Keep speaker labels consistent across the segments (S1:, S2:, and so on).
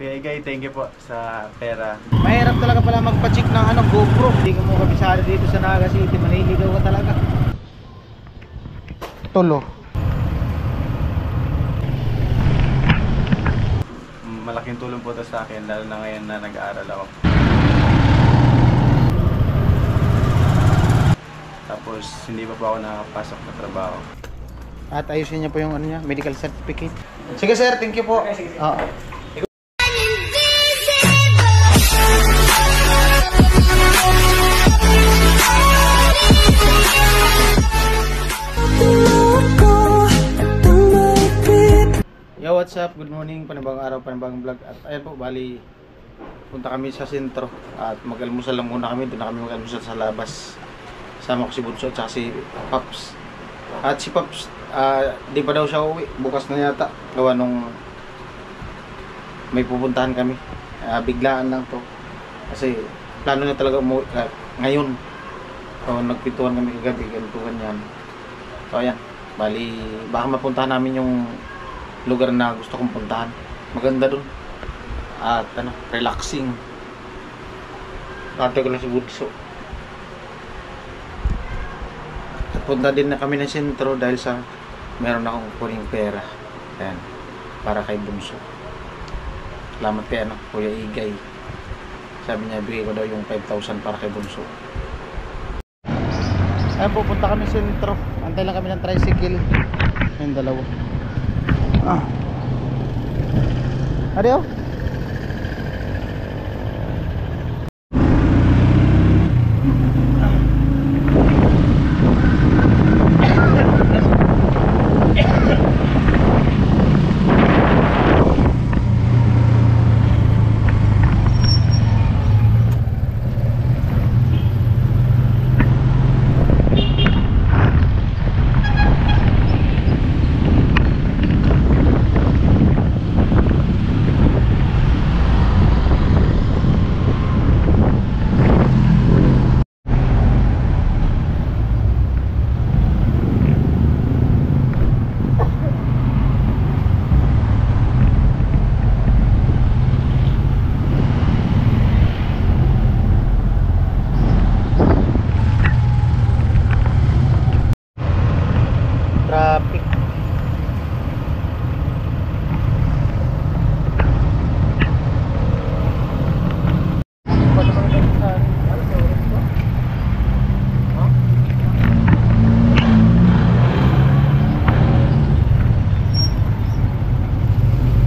S1: Kuya Igay, thank you po sa pera.
S2: Mahirap talaga pala magpa-check ng GoPro. Hindi ka mo kabisado dito sa Naga City. Maniligaw ka talaga. Tulo.
S1: Malaking tulong po ito sa akin, lalo na ngayon na nag-aaral ako. Tapos hindi pa po ako nakapasok na trabaho.
S2: At ayusin niya po yung ano niya, medical certificate. Sige sir, thank you po. Oo. Yo, what's up? Good morning, panibagong araw, panibagong vlog. At ayan po, bali punta kami sa sentro at mag-almusal lang muna kami. Doon na kami mag-almusal sa labas. Sama ko si Bunso at si Paps. At si Paps, di pa daw siya uwi. Bukas na yata. Gawa nung may pupuntahan kami. Biglaan lang to. Kasi plano na talaga umuwi ngayon. So, nagpintuan kami kagabi. Gantuhan yan. So ayan, bali baka mapuntahan namin yung lugar na gusto kong puntahan. Maganda dun. At ano, relaxing. Kante ko lang si Bunso. At punta din na kami ng sentro dahil sa meron akong kuning pera. Ayan, para kay Bunso. Salamat kay ano, Kuya Igay. Sabi niya bigay ko daw yung 5,000 para kay Bunso. Ayan, pupunta kami sa sentro. Antay lang kami ng tricycle. Yung dalawa. Adiyo. Traffic.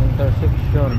S2: Intersection.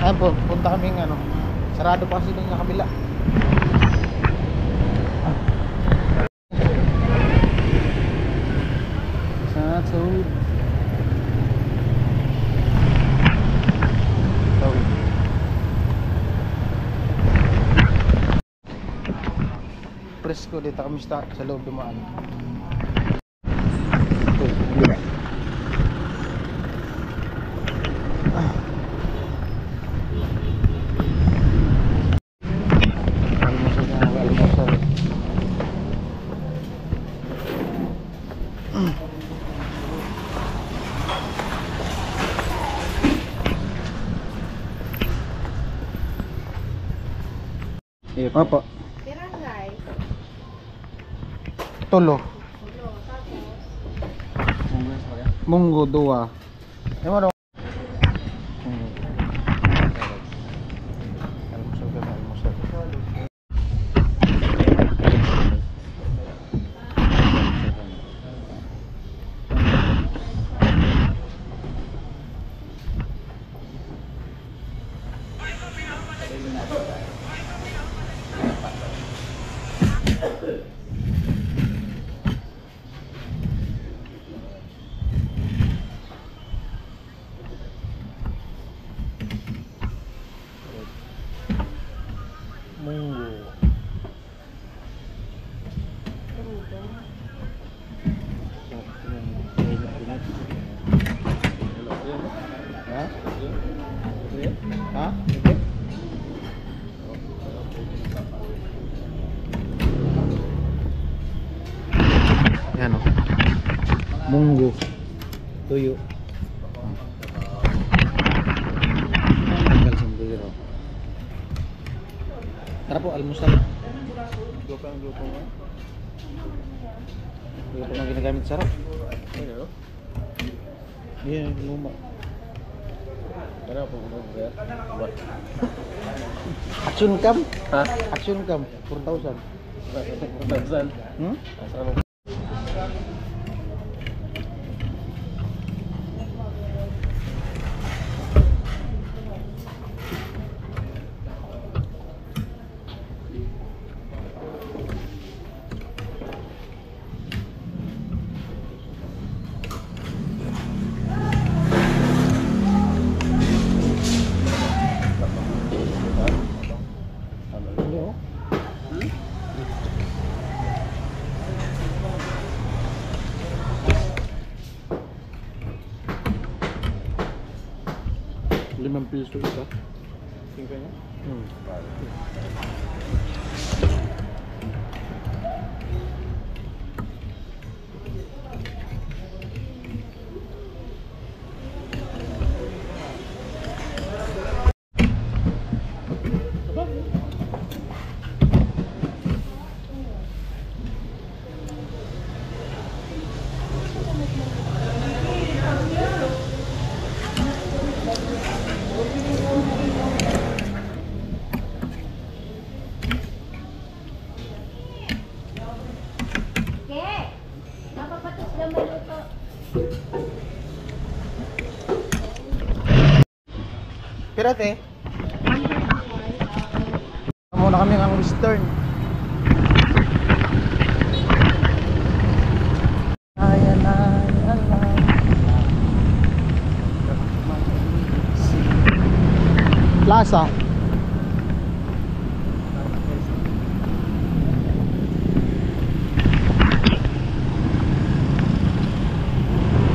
S2: Ayan po, punta kaming ano, sarado pa kasi doon sa kabila. Sa tawid. Presko dito kami sa loob dumaan. Opo.
S3: Barangay.
S2: Tulo.
S3: Ulo. Tapos.
S2: Munggo, dua. Ano daw? Almusal kami, almusal. Munggo. Ha? Ha? Okay. Yan o. Munggo. Tuyo. Tanggal sendiri. Tara po, almusal. Grupo mo? Grupo mo ginagamit sarap. Ano? Iya, luma. Tara po, buat. Action cam? Ha? Action cam, 4,000. 4,000? Hmm? Asal. Piso isa. Tingnan niyo.
S3: Napapatos lang maluto.
S2: Pirate. Muna kami ng western. Ayan na, Plaza.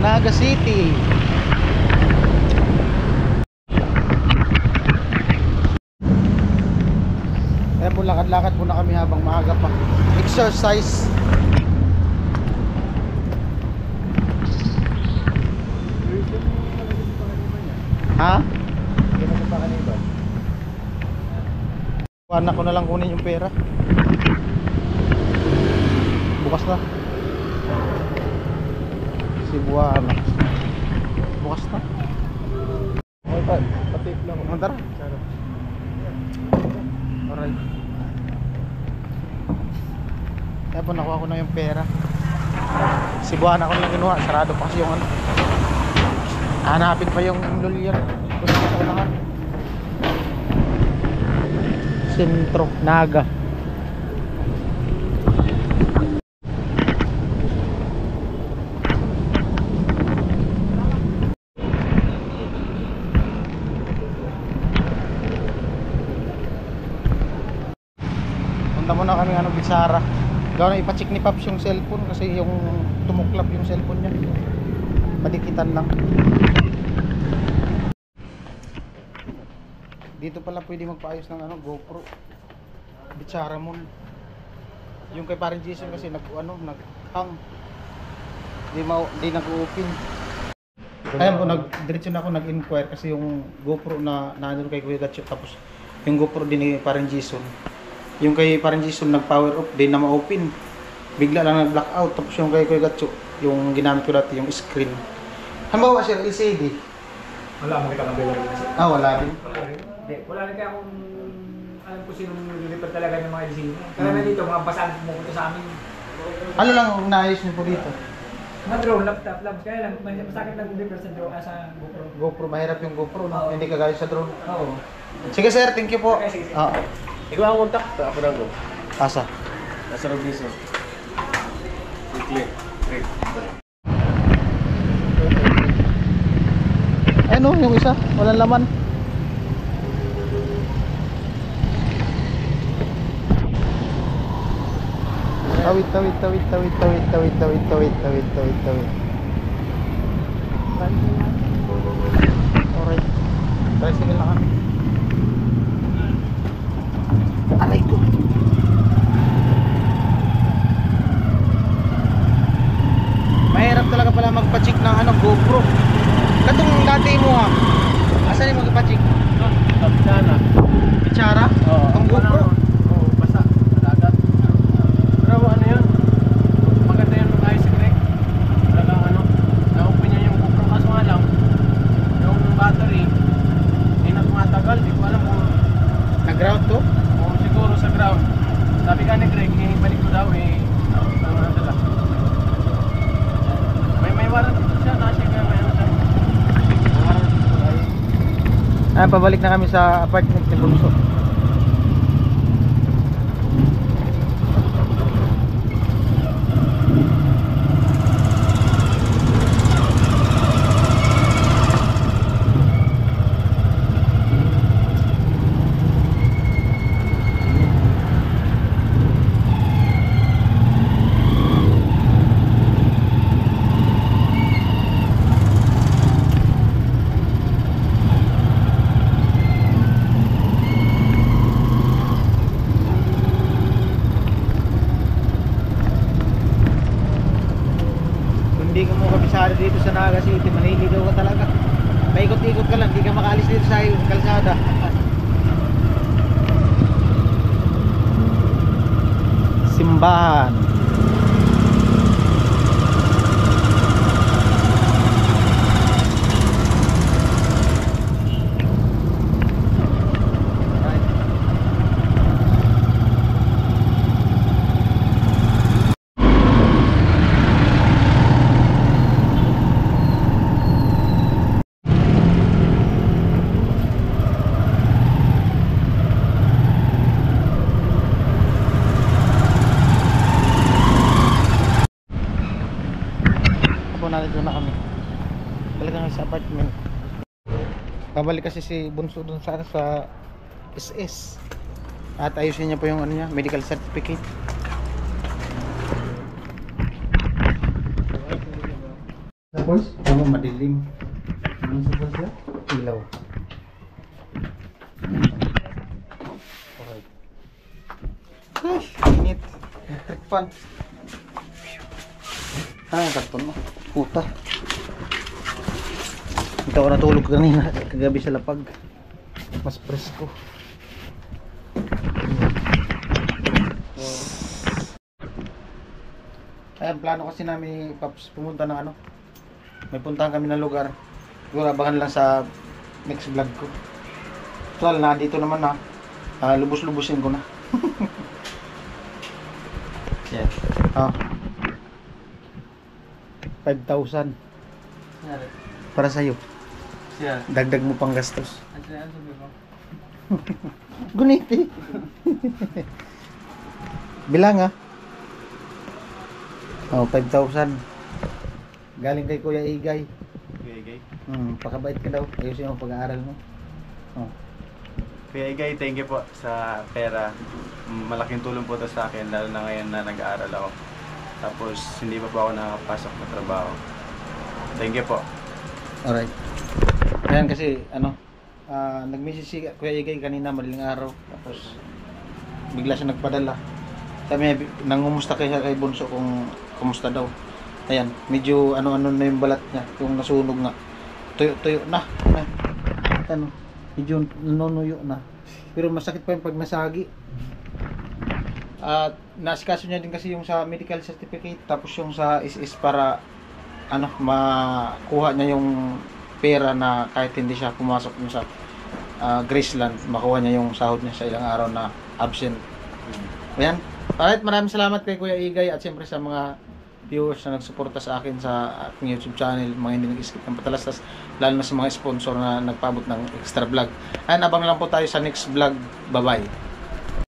S2: Naga City. Kaya po lakad-lakad po na kami habang maaga pa. Exercise. Ha? Anak ko na lang kunin yung pera. Bukas na. Cebuana. Bukas na. Okay pa. Patip lang. Tara. Alright. Kaya po nakuha ko na yung pera. Cebuana ko lang kinuha. Sarado pa kasi yung ano. Hanapin pa yung lulyan. Sentro, Naga. Punta muna kami Bigsara. Gawin na ipacheck ni Paps yung cellphone kasi yung tumuklap yung cellphone niya. Padikitan lang. Dito pala pwede magpaayos ng GoPro. Bigsara Mall. Yung kay Parang Jason kasi nag-hang. Di nag-open. Kaya po diretso na ako nag-inquire kasi yung GoPro na nandun kay Kuya Gatcho tapos yung GoPro din ni Parang Jason Yung kay parang Jason nag-power off, di na ma-open. Bigla lang nag-blackout. Tapos yung kay Kuya Gatso, yung ginamit ko dati, yung screen. Halimbawa sir, LCD.
S4: Wala, makita kang delivery kasi.
S2: Wala rin.
S4: Wala rin. Hindi, wala rin kaya kung alam ko sinong nililipat talaga ng mga LCD. Karamihan dito, mga basahan pumupunta sa amin.
S2: Ano lang naayos niyo po dito?
S4: Mga drone, laptop, labs. Kaya lang, masakit lang deliver sa drone, sa GoPro.
S2: GoPro, mahirap yung GoPro, no?
S4: Oo.
S2: Hindi kagaya sa drone.
S4: Oo.
S2: Sige sir, thank you po.
S4: Okay, sige.
S1: Ikaw ang kontak, ako na go.
S2: Asa?
S1: Nasa Robinson. Clear. Great.
S2: Ano, yung isa? Walang laman. Tawid. Alright. Tricycle na kami. Aray ko. Mahirap talaga pala magpa-check ng GoPro. Katong dati mo ha. Asan yung magpa-check?
S1: Sana.
S2: Pitsara? Ang GoPro?
S1: Oo, basa. Dagat. Pero ano yun? Maganda yun ng ayos si Greg. Talagang na-open niya yung GoPro. Kaso nga lang, yung battery, hindi na tumatagal. Di ko alam kung
S2: Nag-ground to?
S1: kung siguro sa ground. Sabi ka ni Greg, balik ko daw dala. May warranty siya. Nasa siya may ano siya. May warranty.
S2: Ayan, pabalik na kami sa apartment ni Bunso. Hindi ka mo kabisado dito sa Naga City, maniligaw ka talaga. Paikot-ikot ka lang, hindi ka makaalis dito sa kalsada. Simbahan. Nandito na kami. Balik na kami sa apartment. Babalik kasi si Bunso dun sa SS. At ayusin niya po yung niya, medical certificate. Tapos, ano madilim. Ano sa siya? Ilaw. Okay. Ay, init. Electric fan. Karton mo. Puta. Hindi ako natulog kanina. Kagabi sa lapag. Mas presko. Ayan, plano kasi namin Paps pumunta ng may puntahan kami ng lugar. Siguro abangan lang sa next vlog ko. Total na dito naman na. Lubos-lubusin ko na.
S1: Yeah.
S2: 5,000 para sa'yo.
S1: Siya.
S2: Dagdag mo pang gastos.
S1: Ano sabi mo?
S2: Guniti. Bilang 5,000. Galing kay Kuya Igay.
S1: Okay.
S2: Pakabait ka daw. Ayusin mo pag-aaral mo.
S1: Kuya Igay, thank you po sa pera. Malaking tulong po ito sa akin, lalo na ngayon na nag-aaral ako. Tapos hindi pa po ako nakapasok na trabaho. Thank you po.
S2: Alright. Ayan kasi nag-message si Kuya Igay kanina madaling araw. Tapos bigla siya nagpadala. Sabi niya, nangumusta kay Bunso kung kumusta daw. Ayan, medyo ano-ano na yung balat niya, yung nasunog nga. Tuyo na. Medyo nanunuyo na. Pero masakit pa yung pag nasagi. At naasikaso niya din kasi yung sa medical certificate, tapos yung sa SS para makuha niya yung pera na kahit hindi siya pumasok yung sa Graceland, makuha niya yung sahod niya sa ilang araw na absent. Ayan. Alright, maraming salamat kay Kuya Igay at siyempre sa mga viewers na nagsuporta sa akin sa aking YouTube channel, mga hindi nag-skip ng patalastas, lalo na sa mga sponsor na nagpaabot ng extra vlog. Ayan, abang na lang po tayo sa next vlog. Bye-bye.